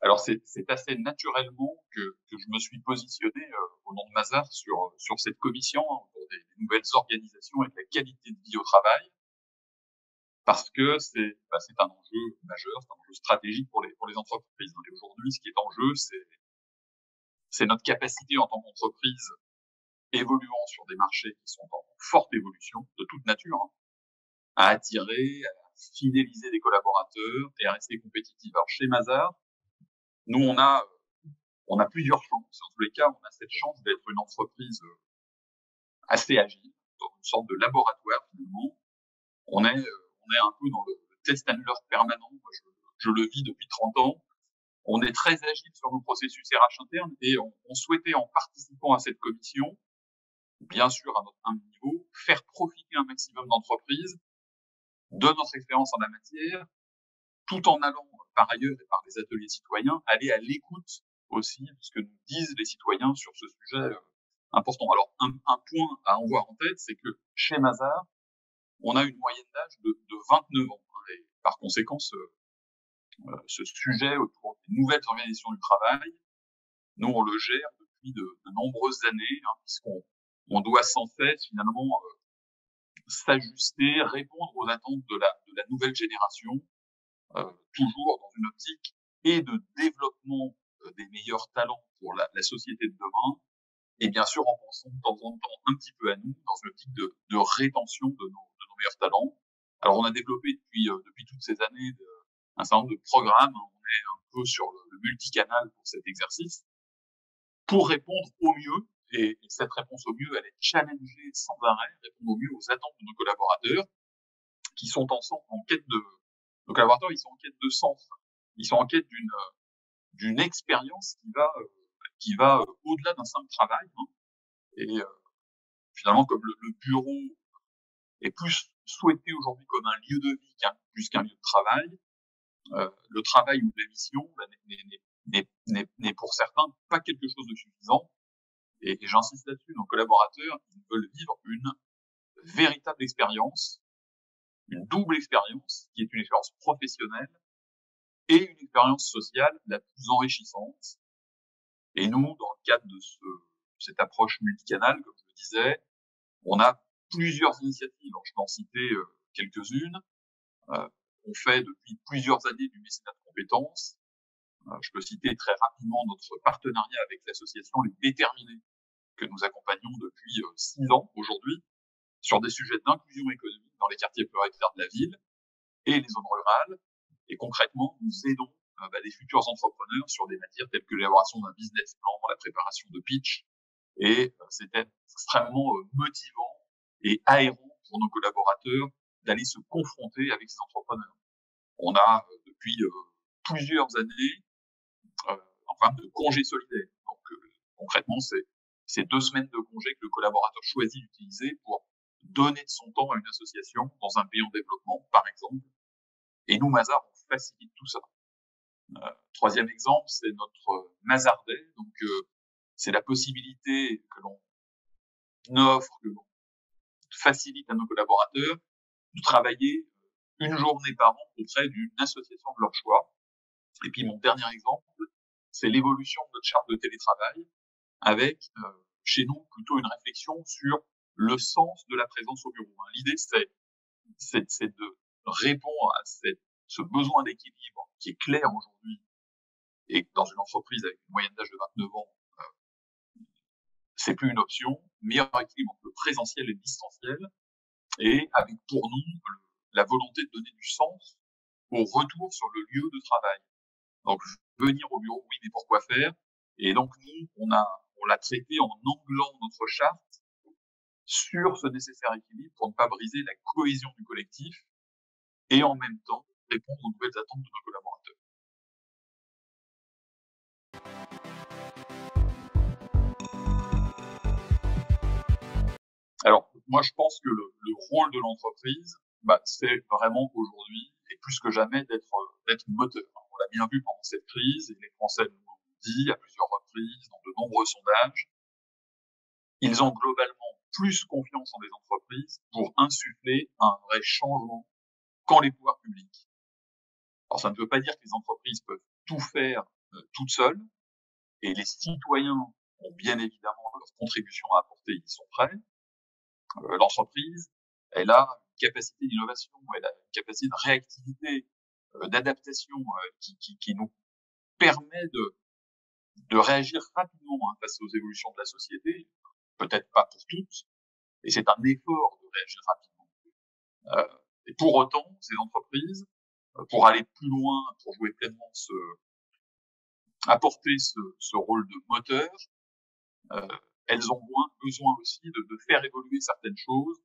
Alors c'est assez naturellement que je me suis positionné au nom de Mazars sur cette commission pour des nouvelles organisations et de la qualité de vie au travail, parce que c'est un enjeu majeur, c'est un enjeu stratégique pour les entreprises. Et aujourd'hui, ce qui est en jeu, c'est notre capacité en tant qu'entreprise évoluant sur des marchés qui sont en forte évolution de toute nature, hein, à attirer, à fidéliser des collaborateurs et à rester compétitifs. Alors chez Mazars, nous on a plusieurs chances. En tous les cas, on a cette chance d'être une entreprise assez agile, dans une sorte de laboratoire finalement. On est un peu dans le test and learn permanent. Moi, je le vis depuis 30 ans. On est très agile sur nos processus RH internes et on souhaitait, en participant à cette commission, bien sûr à notre humble niveau, faire profiter un maximum d'entreprises de notre expérience en la matière, tout en allant par ailleurs et par les ateliers citoyens, aller à l'écoute aussi de ce que nous disent les citoyens sur ce sujet important. Alors un point à avoir en tête, c'est que chez Mazars, on a une moyenne d'âge de 29 ans. Et par conséquent, ce sujet autour des nouvelles organisations du travail, nous on le gère depuis de nombreuses années, hein, puisqu'on doit sans cesse finalement s'ajuster, répondre aux attentes de la nouvelle génération, toujours dans une optique et de développement des meilleurs talents pour la société de demain, et bien sûr en pensant de temps en temps un petit peu à nous, dans une optique de rétention de nos meilleurs talents. Alors on a développé depuis toutes ces années un certain nombre de programmes, on est un peu sur le multicanal pour cet exercice, pour répondre au mieux, et cette réponse au mieux, elle est challengée sans arrêt, répondre au mieux aux attentes de nos collaborateurs, qui sont en quête de, nos collaborateurs, ils sont en quête de sens, ils sont en quête d'une expérience qui va au-delà d'un simple travail, hein. Et finalement, comme le bureau est plus souhaité aujourd'hui comme un lieu de vie plus qu'un lieu de travail, le travail ou la mission n'est pour certains pas quelque chose de suffisant. Et j'insiste là-dessus, nos collaborateurs, ils veulent vivre une véritable expérience, une double expérience, qui est une expérience professionnelle et une expérience sociale la plus enrichissante. Et nous, dans le cadre de cette approche multicanale, comme je le disais, on a plusieurs initiatives. Alors, je peux en citer quelques-unes. On fait depuis plusieurs années du mécénat de compétences. Je peux citer très rapidement notre partenariat avec l'association Les Déterminés, que nous accompagnons depuis 6 ans aujourd'hui, sur des sujets d'inclusion économique dans les quartiers prioritaires de la ville et les zones rurales. Et concrètement, nous aidons des futurs entrepreneurs sur des matières telles que l'élaboration d'un business plan, la préparation de pitch. Et c'était extrêmement motivant et aérant pour nos collaborateurs d'aller se confronter avec ces entrepreneurs. On a depuis plusieurs années enfin de congés solidaires. Donc concrètement, c'est 2 semaines de congés que le collaborateur choisit d'utiliser pour donner de son temps à une association dans un pays en développement, par exemple. Et nous, Mazars, on facilite tout ça. Troisième exemple, c'est notre Mazars Day. Donc c'est la possibilité que l'on offre, que l'on facilite à nos collaborateurs de travailler une journée par an auprès d'une association de leur choix. Et puis mon dernier exemple, c'est l'évolution de notre charte de télétravail, avec chez nous plutôt une réflexion sur le sens de la présence au bureau. L'idée, c'est de répondre à ce besoin d'équilibre qui est clair aujourd'hui, et dans une entreprise avec une moyenne d'âge de 29 ans, c'est plus une option. Meilleur équilibre entre le présentiel et le distanciel, et avec pour nous la volonté de donner du sens au retour sur le lieu de travail. Donc venir au bureau, oui, mais pourquoi faire? Et donc nous, on l'a traité en anglant notre charte sur ce nécessaire équilibre pour ne pas briser la cohésion du collectif et en même temps répondre aux nouvelles attentes de nos collaborateurs. Alors, moi, je pense que le rôle de l'entreprise, c'est vraiment aujourd'hui, et plus que jamais, d'être moteur. On l'a bien vu pendant cette crise, et les Français nous l'ont dit à plusieurs reprises, dans de nombreux sondages. Ils ont globalement plus confiance en les entreprises pour insuffler un vrai changement qu'en les pouvoirs publics. Alors, ça ne veut pas dire que les entreprises peuvent tout faire toute seule, et les citoyens ont bien évidemment leur contribution à apporter, ils sont prêts. L'entreprise, elle a une capacité d'innovation, elle a une capacité de réactivité, d'adaptation qui nous permet de réagir rapidement face aux évolutions de la société, peut-être pas pour toutes, et c'est un effort de réagir rapidement. Et pour autant, ces entreprises, pour aller plus loin, pour jouer pleinement apporter ce rôle de moteur, elles ont besoin aussi de faire évoluer certaines choses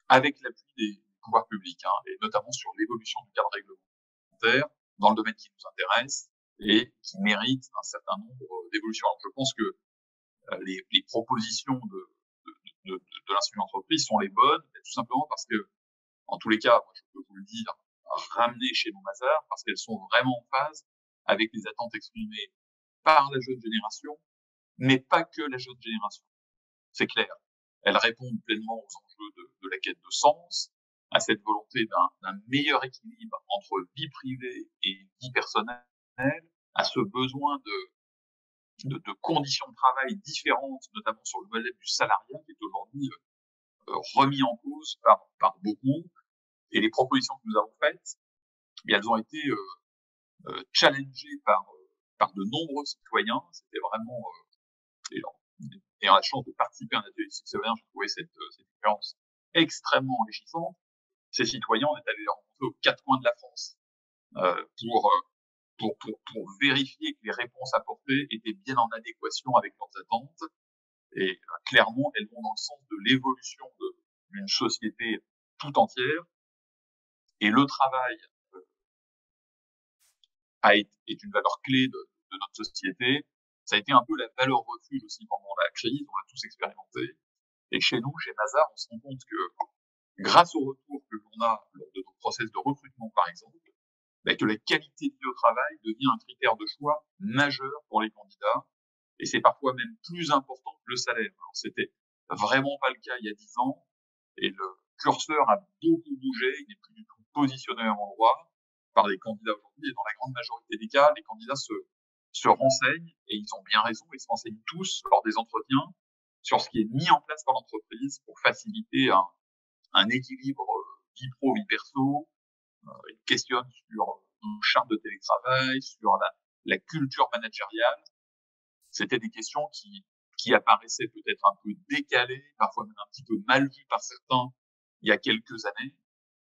avec l'appui des pouvoirs publics, et notamment sur l'évolution du cadre réglementaire dans le domaine qui nous intéresse et qui mérite un certain nombre d'évolutions. Alors, je pense que les propositions de l'institut d'entreprise sont les bonnes, tout simplement parce que, en tous les cas, moi, je peux vous le dire, ramener chez nous Mazars, parce qu'elles sont vraiment en phase avec les attentes exprimées par la jeune génération, mais pas que la jeune génération. C'est clair. Elles répondent pleinement aux enjeux de la quête de sens, à cette volonté d'un meilleur équilibre entre vie privée et vie personnelle, à ce besoin de conditions de travail différentes, notamment sur le modèle du salariat, qui est aujourd'hui remis en cause par beaucoup. Et les propositions que nous avons faites, elles ont été challengées par de nombreux citoyens. C'était vraiment ayant la chance de participer à un atelier de citoyens, j'ai trouvé cette expérience extrêmement enrichissante. Ces citoyens, on est allé les rencontrer aux quatre coins de la France pour vérifier que les réponses apportées étaient bien en adéquation avec leurs attentes. Et clairement, elles vont dans le sens de l'évolution d'une société tout entière. Et le travail est une valeur clé de notre société. Ça a été un peu la valeur refuge aussi pendant la crise, on l'a tous expérimenté. Et chez nous, chez Mazars, on se rend compte que grâce au retour que l'on a lors de nos process de recrutement, par exemple, que la qualité de vie au travail devient un critère de choix majeur pour les candidats. Et c'est parfois même plus important que le salaire. Alors, c'était vraiment pas le cas il y a 10 ans. Et le curseur a beaucoup bougé. Il n'est plus du tout positionné à un endroit par les candidats aujourd'hui. Et dans la grande majorité des cas, les candidats se renseignent, et ils ont bien raison, ils se renseignent tous lors des entretiens sur ce qui est mis en place par l'entreprise pour faciliter un équilibre vie pro, vie perso. Ils questionnent sur une charte de télétravail, sur la culture managériale. C'était des questions qui apparaissaient peut-être un peu décalées, parfois même un petit peu mal vues par certains il y a quelques années,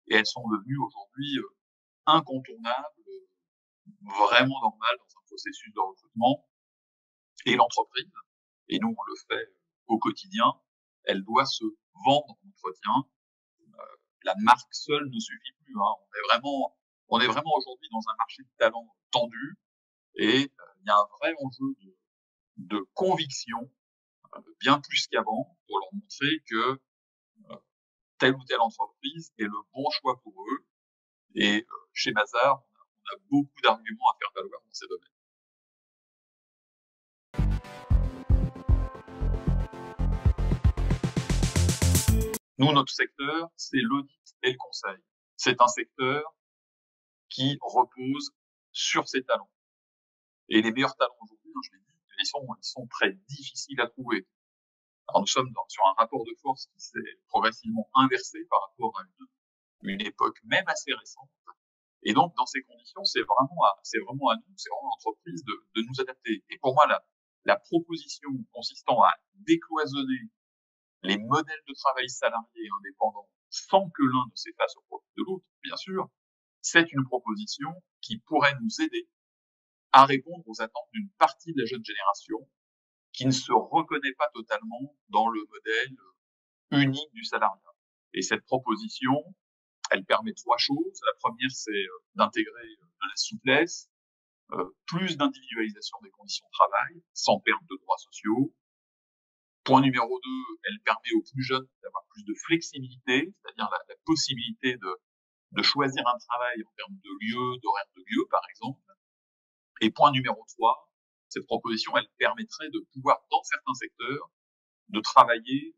et elles sont devenues aujourd'hui incontournables, vraiment normales dans un processus de recrutement. Et l'entreprise, et nous on le fait au quotidien, elle doit se vendre en entretien. La marque seule ne suffit plus. On est vraiment aujourd'hui dans un marché de talent tendu, et il y a un vrai enjeu de conviction, bien plus qu'avant, pour leur montrer que telle ou telle entreprise est le bon choix pour eux. Et chez Mazars, on a beaucoup d'arguments à faire valoir dans ces domaines. Nous, notre secteur, c'est l'audit et le conseil. C'est un secteur qui repose sur ses talents. Et les meilleurs talents aujourd'hui, je l'ai dit, ils sont très difficiles à trouver. Alors nous sommes sur un rapport de force qui s'est progressivement inversé par rapport à une époque même assez récente. Et donc, dans ces conditions, c'est vraiment à nous, c'est vraiment l'entreprise de nous adapter. Et pour moi, la proposition consistant à décloisonner les modèles de travail salariés et indépendants sans que l'un ne s'efface au profit de l'autre, bien sûr, c'est une proposition qui pourrait nous aider à répondre aux attentes d'une partie de la jeune génération qui ne se reconnaît pas totalement dans le modèle unique du salariat. Et cette proposition, elle permet trois choses. La première, c'est d'intégrer de la souplesse, plus d'individualisation des conditions de travail, sans perte de droits sociaux. Point numéro 2, elle permet aux plus jeunes d'avoir plus de flexibilité, c'est-à-dire la possibilité de choisir un travail en termes de lieu, d'horaire de lieu, par exemple. Et point numéro 3, cette proposition, elle permettrait de pouvoir, dans certains secteurs, de travailler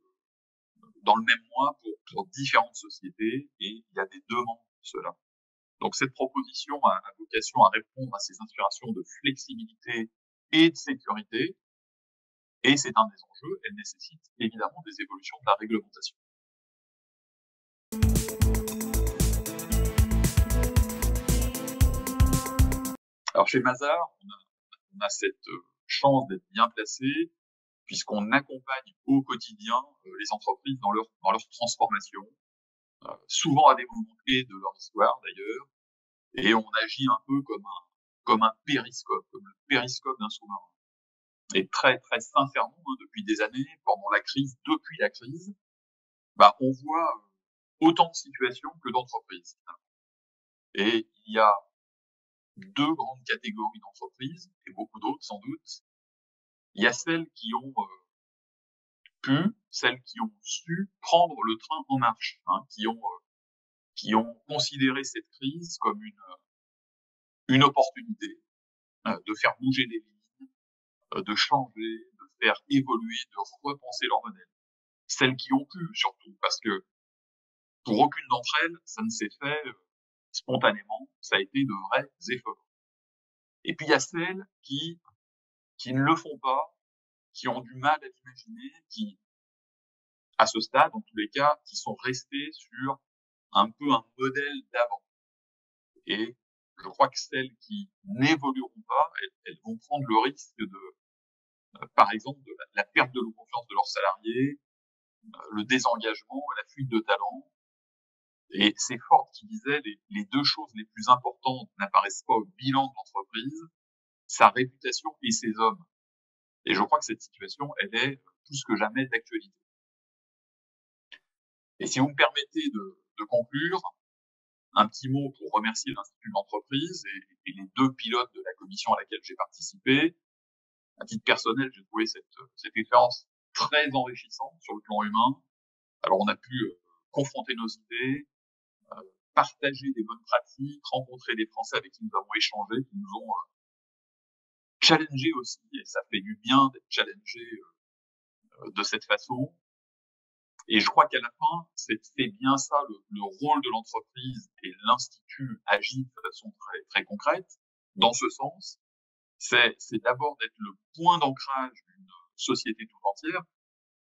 dans le même mois pour différentes sociétés, et il y a des demandes pour cela. Donc cette proposition a vocation à répondre à ces inspirations de flexibilité et de sécurité, et c'est un des enjeux, elle nécessite évidemment des évolutions de la réglementation. Alors chez Mazars, on a cette chance d'être bien placé, puisqu'on accompagne au quotidien les entreprises dans leur transformation, souvent à des moments clés de leur histoire d'ailleurs, et on agit un peu comme un périscope, comme le périscope d'un sous-marin. Et très très sincèrement, depuis des années, depuis la crise, on voit autant de situations que d'entreprises. Et il y a deux grandes catégories d'entreprises, et beaucoup d'autres sans doute. Il y a celles qui ont celles qui ont su prendre le train en marche, qui ont considéré cette crise comme une opportunité de faire bouger des lignes, de changer, de faire évoluer, de repenser leur modèle. Celles qui ont pu, surtout, parce que pour aucune d'entre elles, ça ne s'est fait spontanément, ça a été de vrais efforts. Et puis il y a celles qui ne le font pas, qui ont du mal à l'imaginer, qui, à ce stade, en tous les cas, qui sont restées sur un peu un modèle d'avant. Et je crois que celles qui n'évolueront pas, elles vont prendre le risque de, par exemple, de la perte de confiance de leurs salariés, le désengagement, la fuite de talents. Et c'est Ford qui disait les deux choses les plus importantes n'apparaissent pas au bilan de l'entreprise, sa réputation et ses hommes. Et je crois que cette situation, elle est plus que jamais d'actualité. Et si vous me permettez de conclure, un petit mot pour remercier l'Institut de l'entreprise et les deux pilotes de la commission à laquelle j'ai participé. À titre personnel, j'ai trouvé cette expérience très enrichissante sur le plan humain. Alors on a pu confronter nos idées, partager des bonnes pratiques, rencontrer des Français avec qui nous avons échangé, qui nous ont challengés aussi, et ça fait du bien d'être challengé de cette façon. Et je crois qu'à la fin, c'est bien ça le rôle de l'entreprise, et l'Institut agit de façon très, très concrète. Dans ce sens, c'est d'abord d'être le point d'ancrage d'une société tout entière,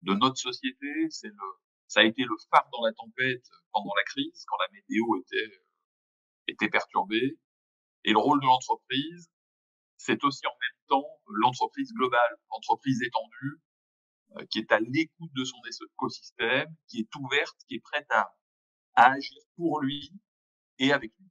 de notre société. Ça a été le phare dans la tempête pendant la crise, quand la météo était perturbée. Et le rôle de l'entreprise, c'est aussi en même temps l'entreprise globale, l'entreprise étendue, qui est à l'écoute de son écosystème, qui est ouverte, qui est prête à agir pour lui et avec lui.